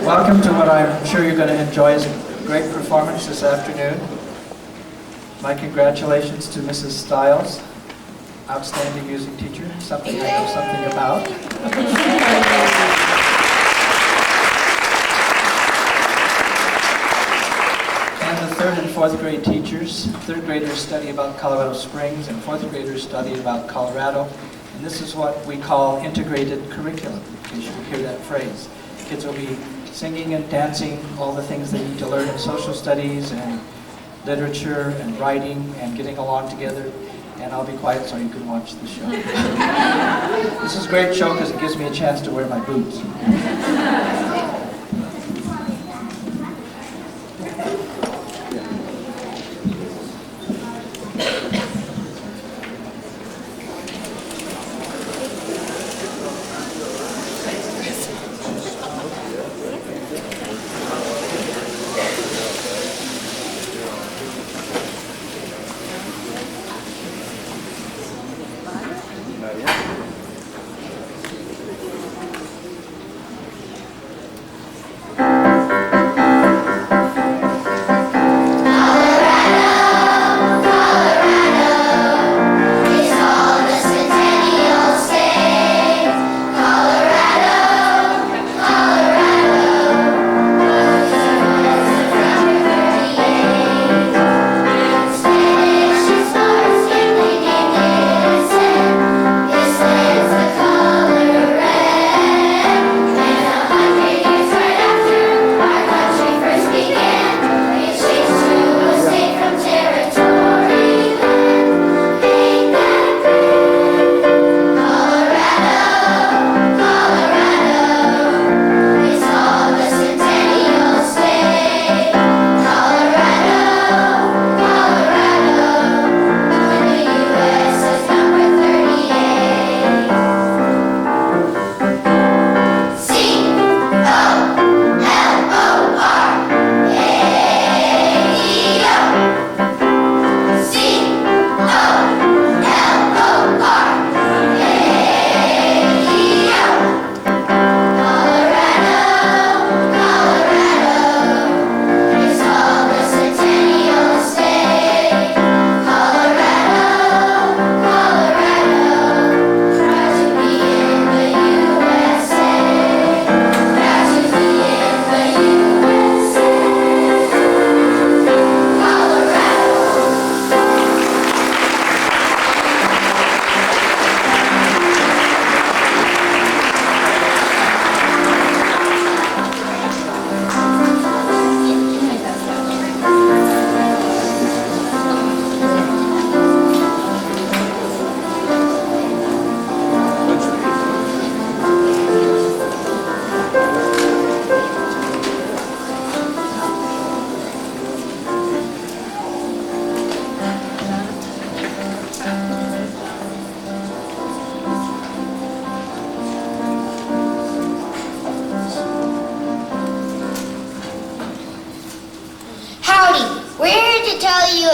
Welcome to what I'm sure you're going to enjoy is a great performance this afternoon. My congratulations to Mrs. Stiles, outstanding music teacher, something I know something about. And the third and fourth grade teachers. Third graders study about Colorado Springs and fourth graders study about Colorado. And this is what we call integrated curriculum, in case you hear that phrase. Kids will be singing and dancing, all the things they need to learn in social studies and literature and writing and getting along together. And I'll be quiet so you can watch the show. This is a great show because it gives me a chance to wear my boots.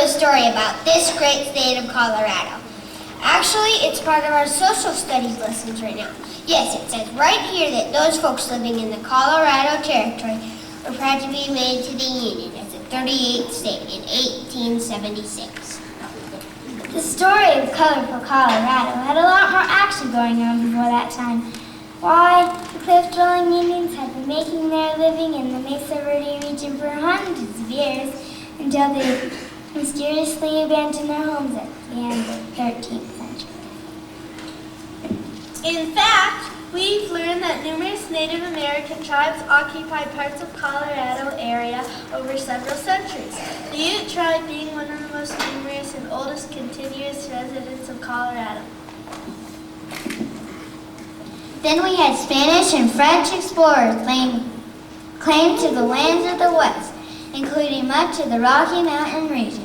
Story about this great state of Colorado. Actually, it's part of our social studies lessons right now. Yes, it says right here that those folks living in the Colorado Territory were proud to be made to the Union as the 38th state in 1876. The story of colorful Colorado had a lot more action going on before that time. Why, the cliff-dwelling Indians had been making their living in the Mesa Verde region for hundreds of years until they mysteriously abandoned their homes at the end of the 13th century. In fact, we've learned that numerous Native American tribes occupied parts of Colorado area over several centuries, the Ute tribe being one of the most numerous and oldest continuous residents of Colorado. Then we had Spanish and French explorers laying claim to the lands of the West, including much of the Rocky Mountain region.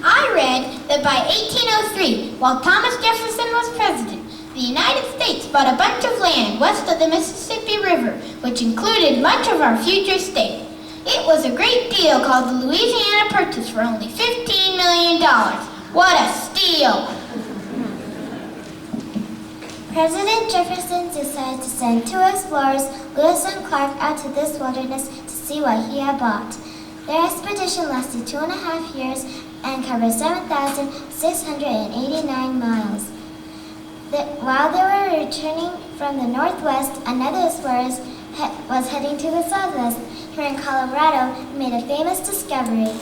I read that by 1803, while Thomas Jefferson was president, the United States bought a bunch of land west of the Mississippi River, which included much of our future state. It was a great deal called the Louisiana Purchase for only $15 million. What a steal! President Jefferson decided to send two explorers, Lewis and Clark, out to this wilderness to see what he had bought. Their expedition lasted 2.5 years and covered 7,689 miles. While they were returning from the northwest, another explorer was heading to the southwest. Here in Colorado, he made a famous discovery.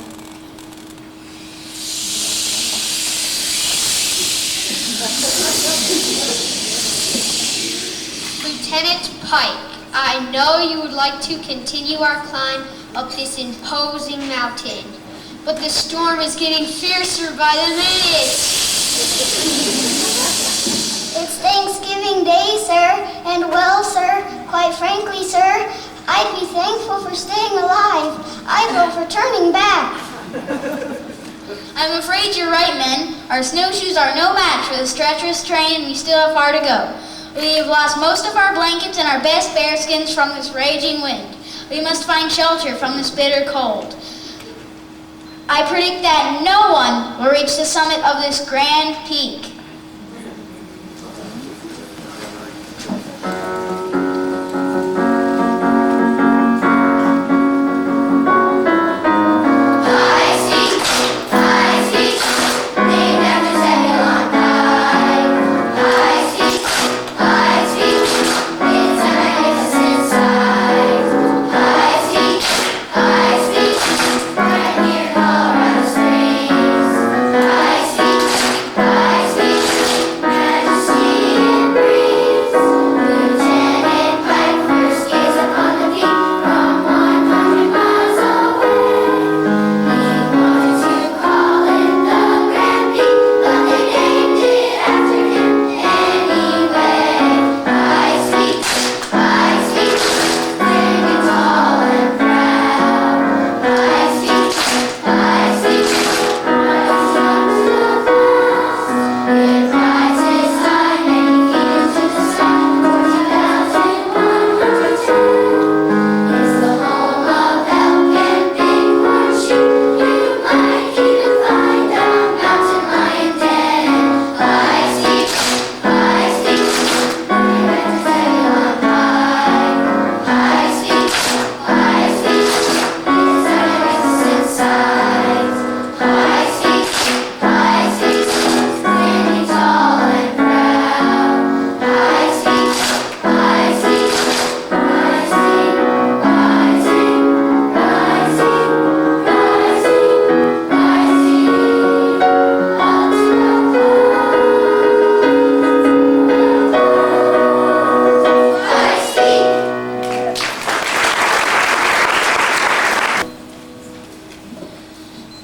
Lieutenant Pike, I know you would like to continue our climb up this imposing mountain, but the storm is getting fiercer by the minute. It's Thanksgiving Day, sir, and well, sir, quite frankly, sir, I'd be thankful for staying alive. I vote for turning back. I'm afraid you're right, men. Our snowshoes are no match for this treacherous terrain, and we still have far to go. We have lost most of our blankets and our best bearskins from this raging wind. We must find shelter from this bitter cold. I predict that no one will reach the summit of this grand peak.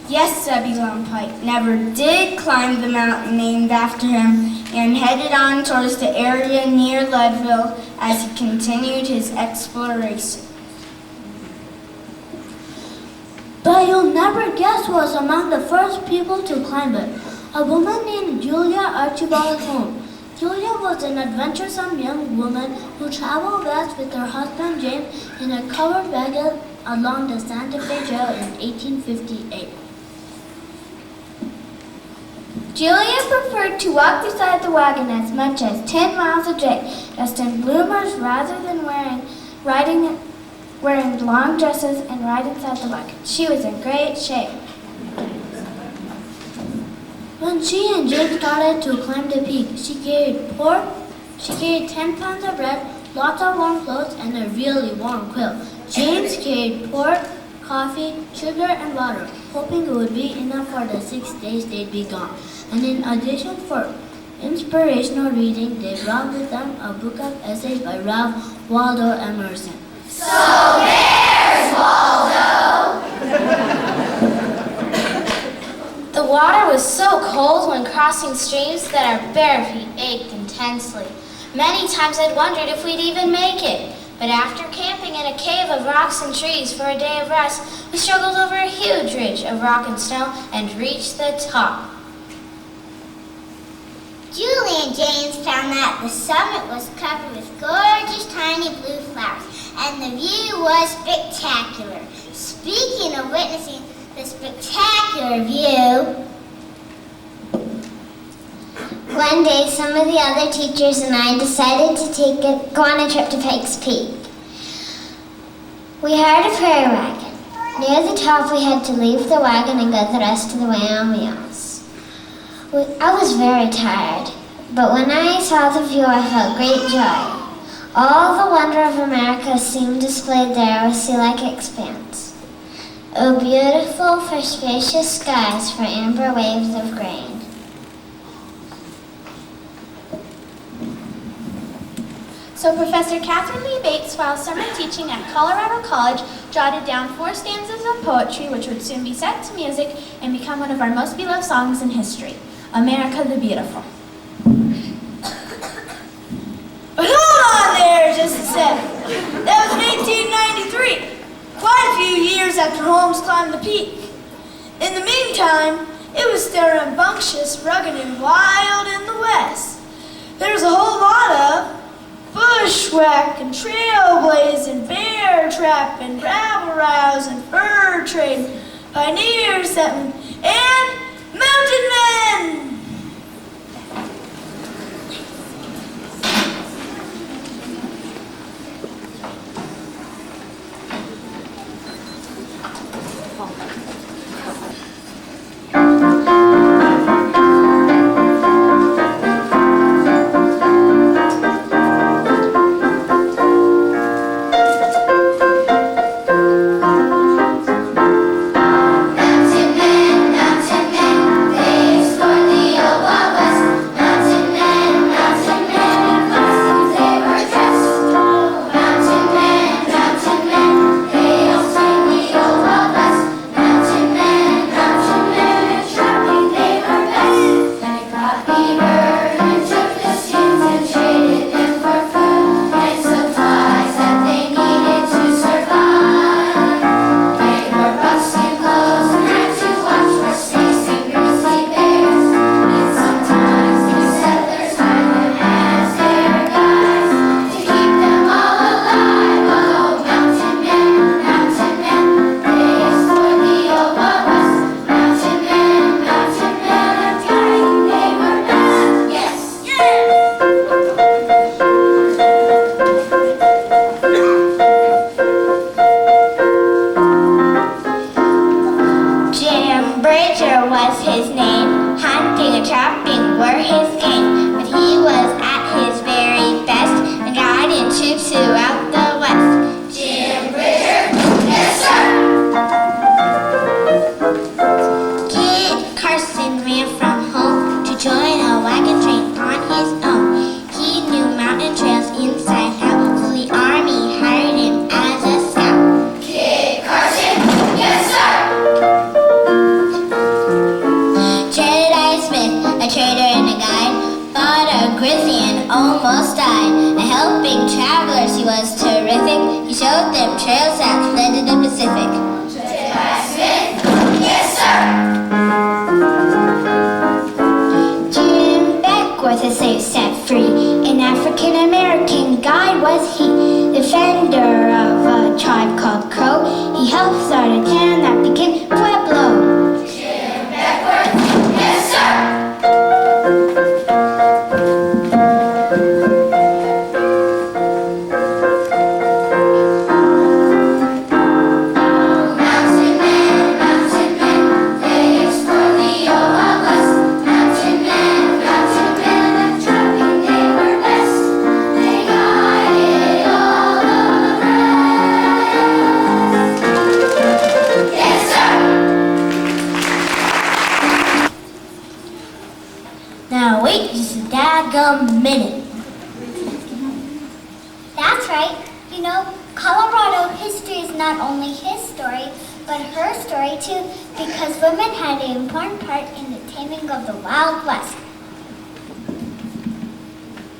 Yes, Zebulon Pike never did climb the mountain named after him and headed on towards the area near Leadville as he continued his exploration. But you'll never guess who was among the first people to climb it. A woman named Julia Archibald Holmes. Julia was an adventuresome young woman who traveled west with her husband James in a covered wagon along the Santa Fe Trail in 1858. Julia preferred to walk beside the wagon as much as 10 miles a day, dressed in bloomers rather than wearing long dresses and ride inside the wagon. She was in great shape. When she and James started to climb the peak, she carried 10 pounds of bread, lots of warm clothes, and a really warm quilt. James carried pork, coffee, sugar, and water, hoping it would be enough for the 6 days they'd be gone. And in addition, for inspirational reading, they brought with them a book of essays by Ralph Waldo Emerson. So there's Waldo! The water was so cold when crossing streams that our bare feet ached intensely. Many times I'd wondered if we'd even make it. But after camping in a cave of rocks and trees for a day of rest, we struggled over a huge ridge of rock and snow and reached the top. Julie and James found that the summit was covered with gorgeous tiny blue flowers, and the view was spectacular. Speaking of witnessing the spectacular view, one day day, some of the other teachers and I decided to go on a trip to Pikes Peak. We hired a prairie wagon. Near the top, we had to leave the wagon and go the rest of the way on wheels. I was very tired, but when I saw the view, I felt great joy. All the wonder of America seemed displayed there with sea-like expanse. Oh, beautiful for spacious skies, for amber waves of grain. So Professor Catherine Lee Bates, while summer teaching at Colorado College, jotted down 4 stanzas of poetry which would soon be set to music and become one of our most beloved songs in history, America the Beautiful. But hold on there just a second. That was in 1893, quite a few years after Holmes climbed the peak. In the meantime, it was still rambunctious, rugged, and wild in the west. There was a whole lot of bushwhacking, trailblazing, bear trapping, rabble rousing, fur trading, pioneer settling, and mountain men.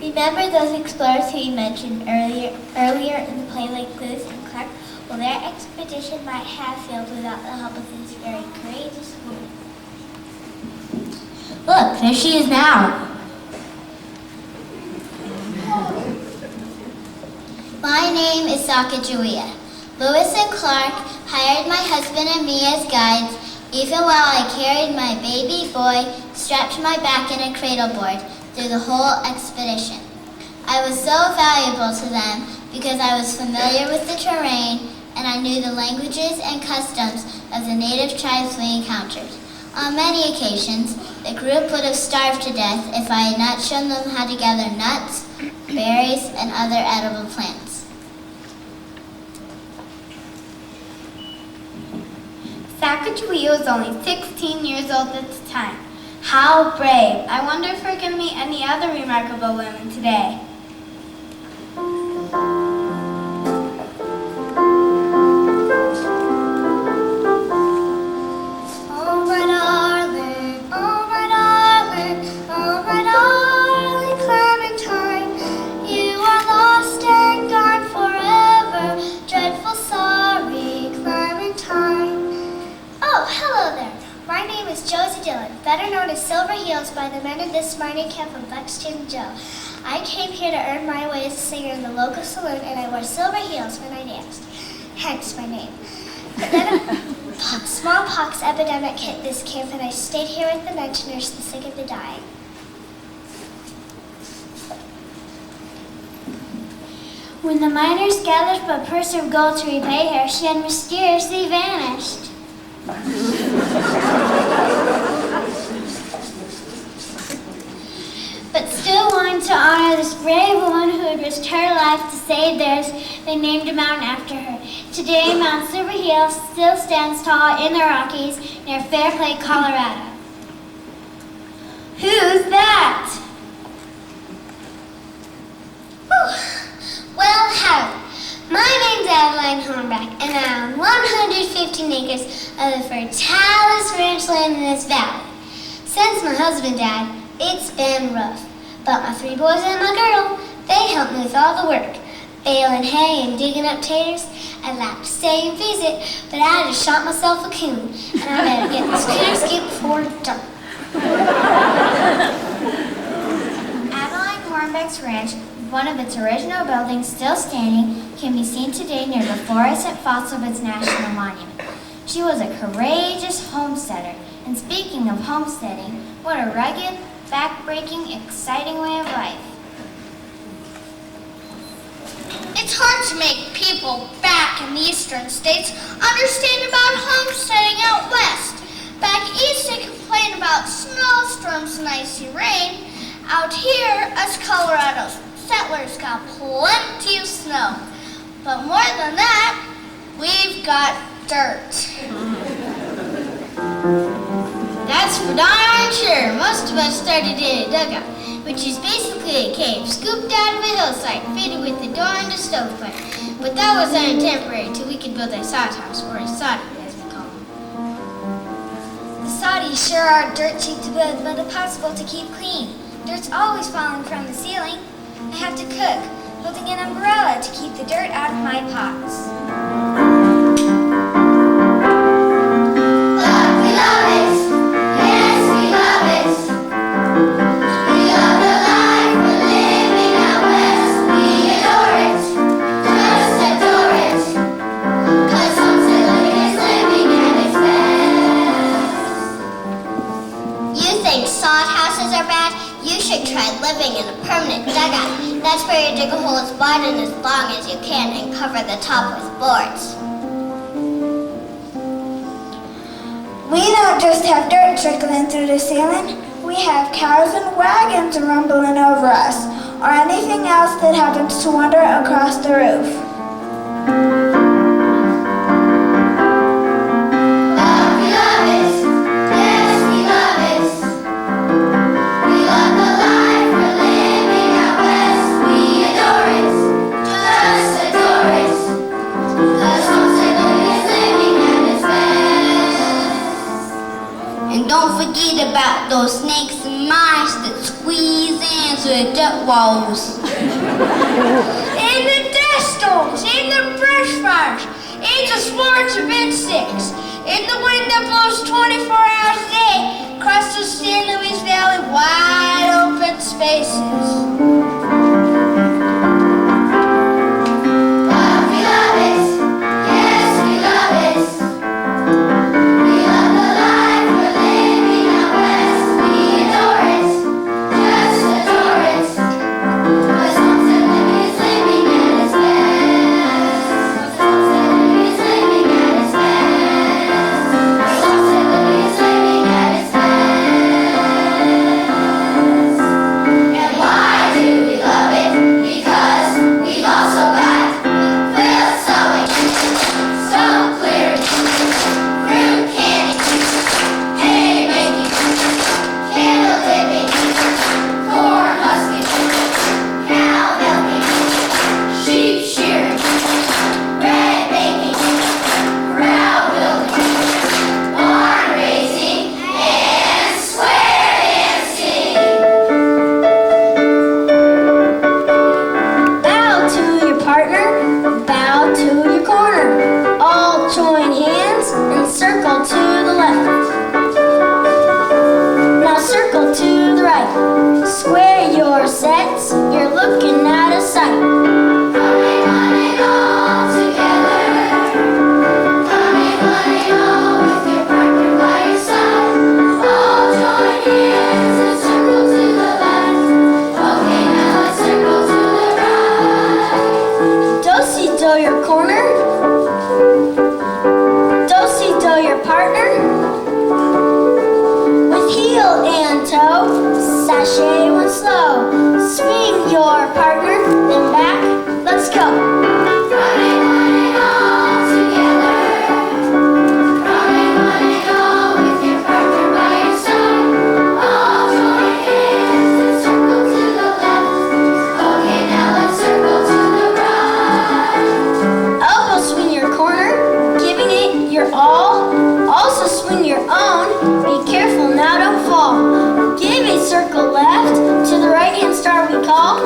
Remember those explorers who you mentioned earlier in the play, like Lewis and Clark? Well, their expedition might have failed without the help of this very courageous woman. Look, there she is now. My name is Sacagawea. Lewis and Clark hired my husband and me as guides, even while I carried my baby boy strapped to my back in a cradle board. through the whole expedition. I was so valuable to them because I was familiar with the terrain and I knew the languages and customs of the native tribes we encountered. On many occasions, the group would have starved to death if I had not shown them how to gather nuts, berries, and other edible plants. Sacagawea was only 16 years old at the time. How brave. I wonder if we're going to meet any other remarkable women today. Better known as Silver Heels by the men of this mining camp of Buxton Joe. I came here to earn my way as a singer in the local saloon, and I wore silver heels when I danced, hence my name. But then a smallpox epidemic hit this camp, and I stayed here with the men to nurse the sick and the dying. When the miners gathered for a purse of gold to repay her, she had mysteriously vanished. But still wanting to honor this brave woman who had risked her life to save theirs, they named a mountain after her. Today, Mount Silver Heels still stands tall in the Rockies near Fairplay, Colorado. Who's that? Well, howdy. My name's Adeline Hornback, and I own 115 acres of the fertilest ranch land in this valley. Since my husband died, it's been rough. But my 3 boys and my girl, they help me with all the work. Baling hay and digging up taters. I'd like to stay and visit, but I just shot myself a coon, and I better get this cooter scoop before it's dark. Adeline Hornbeck's ranch, one of its original buildings still standing, can be seen today near the Florissant Fossil Woods National Monument. She was a courageous homesteader, and speaking of homesteading, what a rugged, back-breaking, exciting way of life. It's hard to make people back in the eastern states understand about homesteading out west. Back east they complain about snowstorms and icy rain. Out here, us Colorado settlers got plenty of snow. But more than that, we've got dirt. That's for darn sure. Most of us started in a dugout, which is basically a cave scooped out of a hillside, fitted with a door and a stovepipe. But that was only temporary till we could build a sod house, or a soddy as we call them. The soddies sure are dirt cheap to build, but impossible to keep clean. Dirt's always falling from the ceiling. I have to cook, holding an umbrella to keep the dirt out of my pots. Try living in a permanent dugout. That's where you dig a hole as wide and as long as you can and cover the top with boards. We don't just have dirt trickling through the ceiling. We have cows and wagons rumbling over us, or anything else that happens to wander across the roof. Don't forget about those snakes and mice that squeeze in through the dirt walls. And the dust storms, and the brush fires, and the swarms of insects, and the wind that blows 24 hours a day across the San Luis Valley wide open spaces. Just do your corner. Do-si-do your partner. With heel and toe, sashay one slow. Swing your partner, then back, let's go. Circle left to the right hand star we call.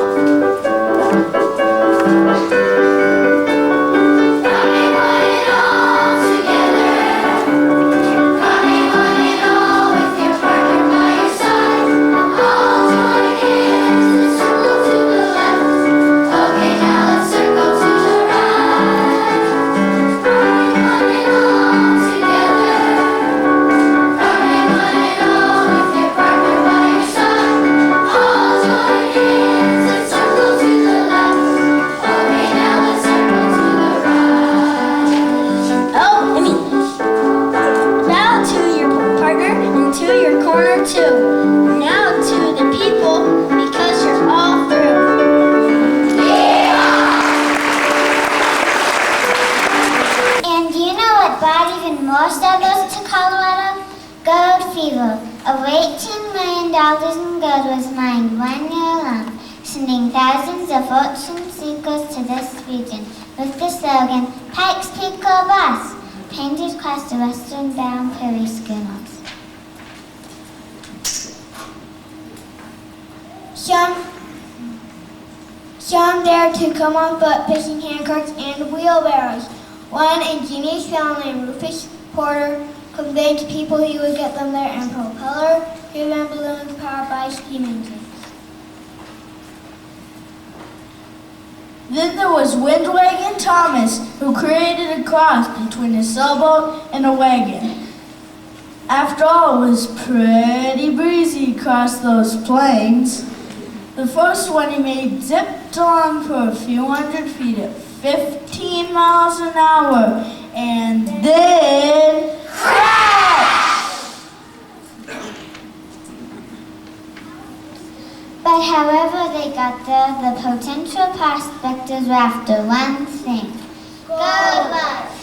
Most of us to Colorado, gold fever. Of $18 million in gold was mined 1 year long, sending thousands of boats and sinkers to this region with the slogan, Pikes Peak or Bust, painted across the western bound prairie schooners. Some dared to come on foot, pushing handcarts and wheelbarrows. One ingenious fellow named Rufus Porter conveyed to people he would get them there in propeller-driven balloons powered by steam engines. Then there was Windwagon Thomas, who created a cross between a sailboat and a wagon. After all, it was pretty breezy across those plains. The first one he made zipped along for a few hundred feet at 15 miles an hour, and then crash! But however they got there, the potential prospectors were after one thing. Gold rush!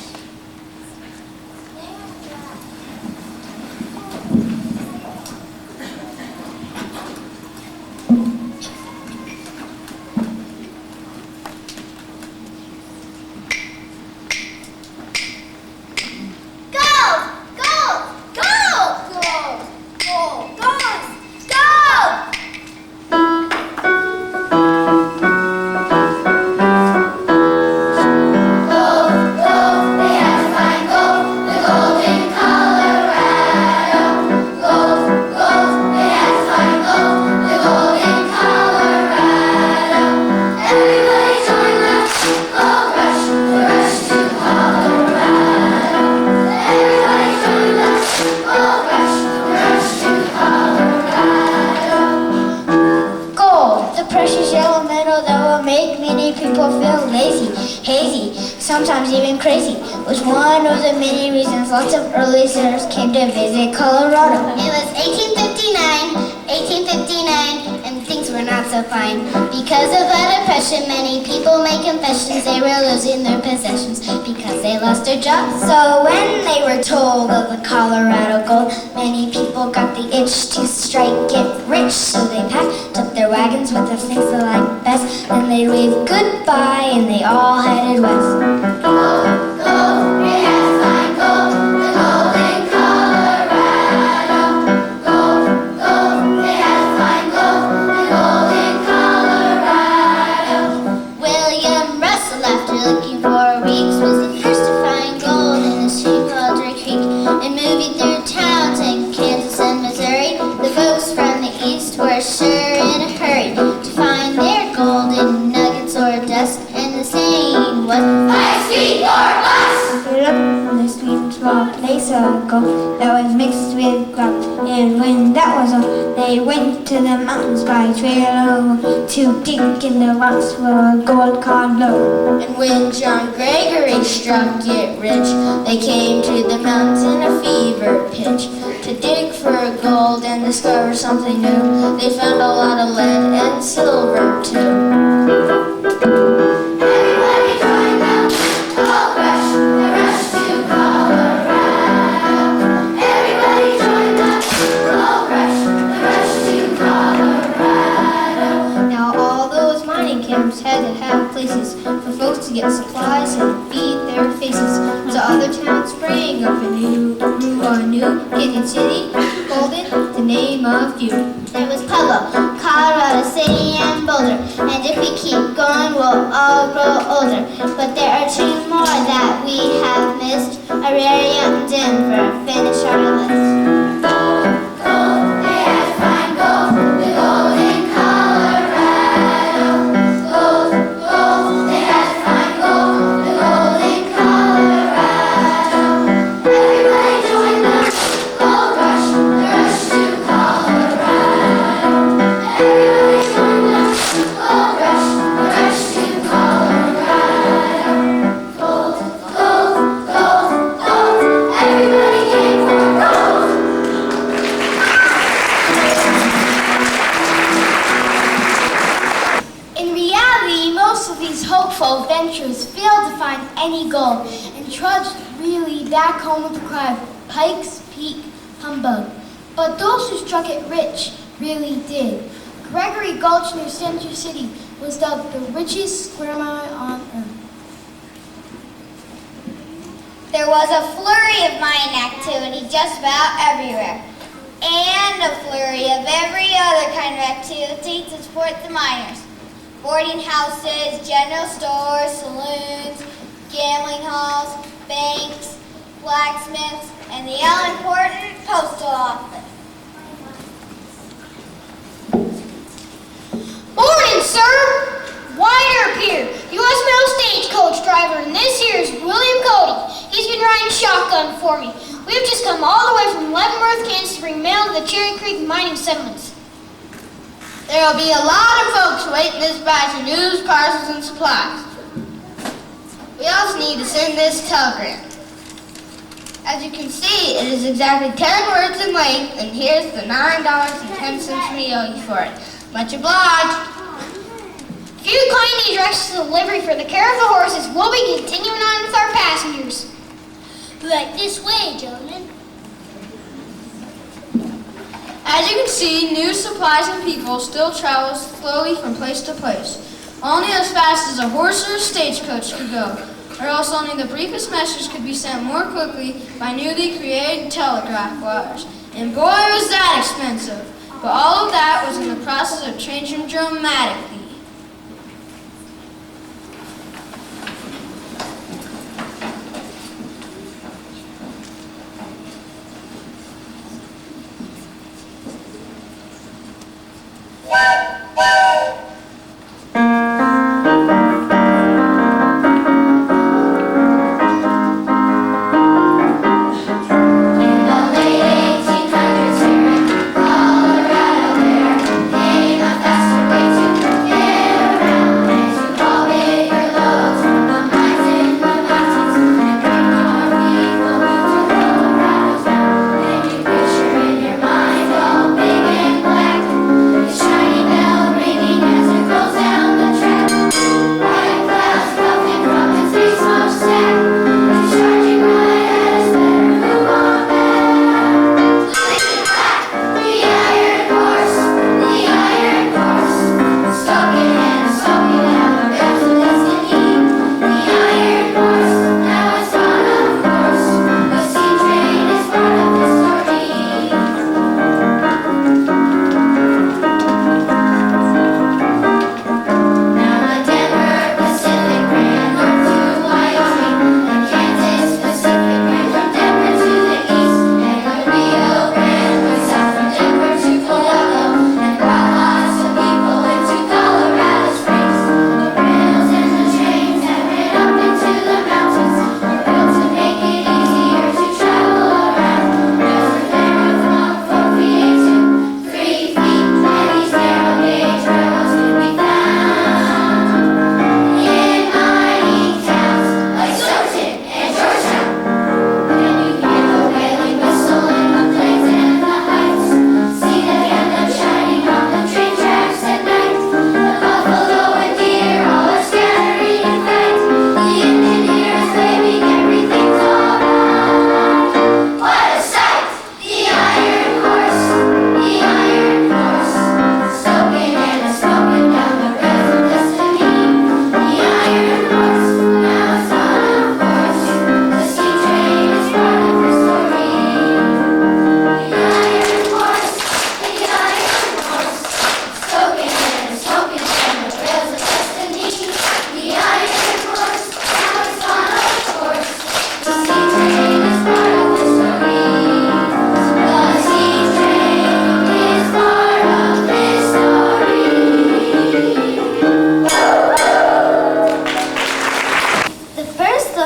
Sometimes even crazy, was one of the many reasons lots of early settlers came to visit Colorado. It was 1859, and things were not so fine. Because of the Depression, many people made confessions they were losing their possessions because they lost their jobs. So when they were told of the Colorado gold, many people got the itch to strike it rich. So they packed up their wagons with the things they liked best. Then they waved goodbye and they all headed west. Gold, gold, we have fine gold, the gold in Colorado. Gold, gold, we have fine gold, the gold in Colorado. William Russell, after looking for weeks, was the first to find gold in a stream called Dry Creek. And moving through towns in Kansas and Missouri, the folks from the east were sure in a hurry to find their gold in nuggets or dust. And the saying was, Pikes Peak or Bust! They looked from the sweet and small place. mesa gold that was mixed with ground. And when that was all, they went to the mountains by trail to dig in the rocks for gold called low. And when John Gregory struck it rich, they came to the mountains in a fever pitch to dig for gold and discover something new. They found a lot of lead and silver too. Everybody join the gold rush, the rush to Colorado. Everybody join the gold rush, the rush to Colorado. Now all those mining camps had to have places for folks to get supplies and feed their faces. So other towns sprang up anew, grew a new Canyon City, Golden, to name a few. There was Pueblo, Colorado City, and Boulder. And if we keep going, we'll all grow older. But there are two more that we have missed. Auraria and Denver finish our list. Gold, they had to find gold, the gold in Colorado. Gold, gold, they had to find gold, the gold in Colorado. Everybody join the gold rush, the rush to Colorado. Everybody join the gold rush, the rush to Colorado. Gold, gold, gold, gold, everybody came for gold. In reality, most of these hopeful adventurers failed to find any gold and trudged really back home with the cry of Pikes Peak humbug. But those who struck it rich really did. Gregory Gulch near Center City was dubbed the richest square mile on earth. There was a flurry of mining activity just about everywhere, and a flurry of every other kind of activity to support the miners. Boarding houses, general stores, saloons, gambling halls, banks, blacksmiths, and the all-important postal office. Morning, sir! Wider up here. U.S. Mail stagecoach driver, and this here's William Cody. He's been riding shotgun for me. We've just come all the way from Leavenworth, Kansas to bring mail to the Cherry Creek mining settlements. There'll be a lot of folks waiting this batch of news, parcels, and supplies. We also need to send this telegram. As you can see, it is exactly 10 words in length, and here's the $9.10 we owe you for it. Much obliged. If you claim the directions to delivery for the care of the horses, we'll be continuing on with our passengers. Right this way, gentlemen. As you can see, news, supplies, and people still travel slowly from place to place. Only as fast as a horse or a stagecoach could go, or else only the briefest message could be sent more quickly by newly created telegraph wires. And boy, was that expensive. But all of that was in the process of changing dramatically. Colorado, there came a faster way to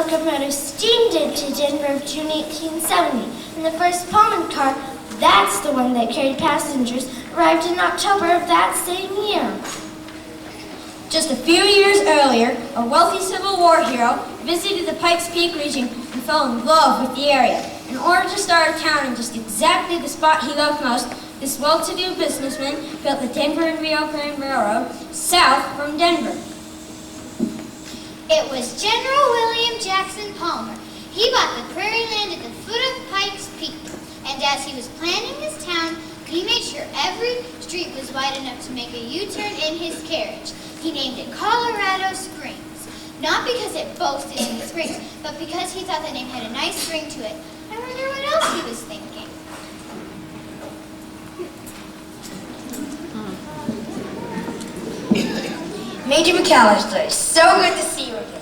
locomotive steamed into Denver of June 1870, and the first Pullman car, that's the one that carried passengers, arrived in October of that same year. Just a few years earlier, a wealthy Civil War hero visited the Pikes Peak region and fell in love with the area. In order to start a town in just exactly the spot he loved most, this well-to-do businessman built the Denver and Rio Grande Railroad south from Denver. It was General William Jackson Palmer. He bought the prairie land at the foot of Pikes Peak, and as he was planning his town, he made sure every street was wide enough to make a U-turn in his carriage. He named it Colorado Springs, not because it boasted any springs, but because he thought the name had a nice ring to it. I wonder what else he was thinking. Major McAllister, so good to see you again.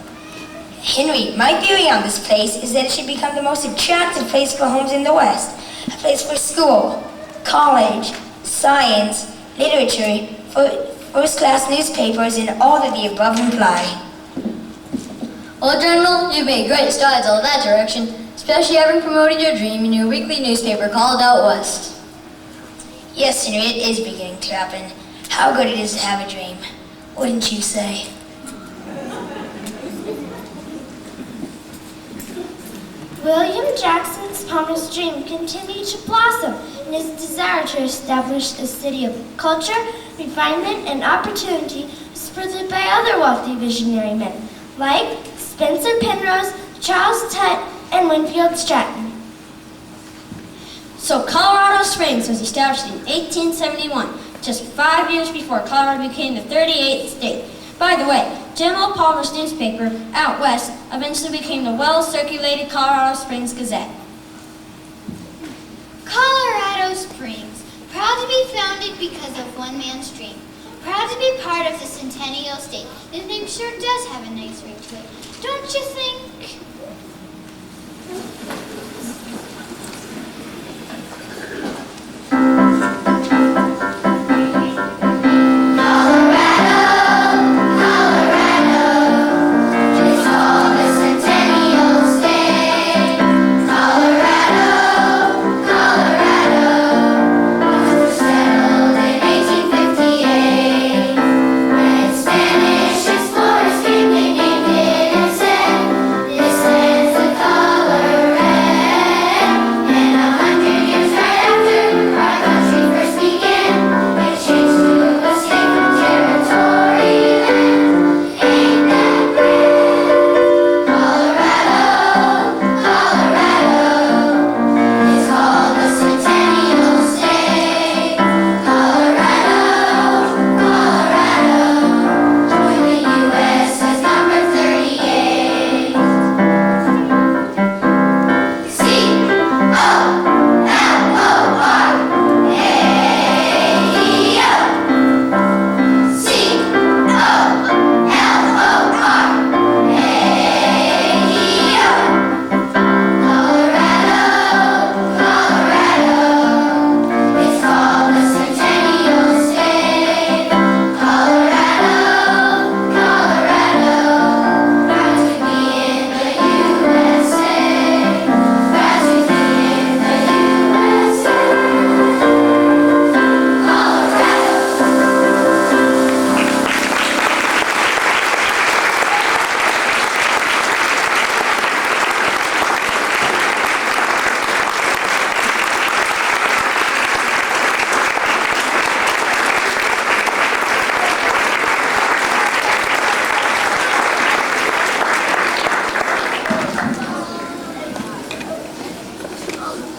Henry, my theory on this place is that it should become the most attractive place for homes in the West. A place for school, college, science, literature, for first-class newspapers, and all that the above imply. Well, General, you've made great strides in that direction, especially having promoted your dream in your weekly newspaper called Out West. Yes, Henry, it is beginning to happen. How good it is to have a dream, wouldn't you say? William Jackson's Palmer's dream continued to blossom in his desire to establish a city of culture, refinement, and opportunity was furthered by other wealthy visionary men, like Spencer Penrose, Charles Tutt, and Winfield Stratton. So Colorado Springs was established in 1871, just 5 years before Colorado became the 38th state. By the way, General Palmer's newspaper, Out West, eventually became the well-circulated Colorado Springs Gazette. Colorado Springs, proud to be founded because of one man's dream. Proud to be part of the Centennial State. The name sure does have a nice ring to it, don't you think?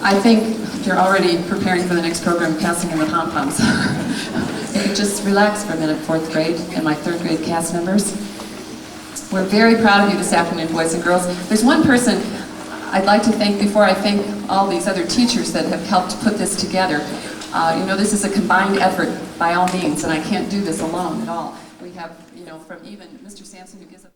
I think you're already preparing for the next program, passing in the pom-poms. If you just relax for a minute, 4th grade and my 3rd grade cast members. We're very proud of you this afternoon, boys and girls. There's one person I'd like to thank before I thank all these other teachers that have helped put this together. You know, this is a combined effort by all means, and I can't do this alone at all. We have, you know, from even Mr. Sampson, who gives us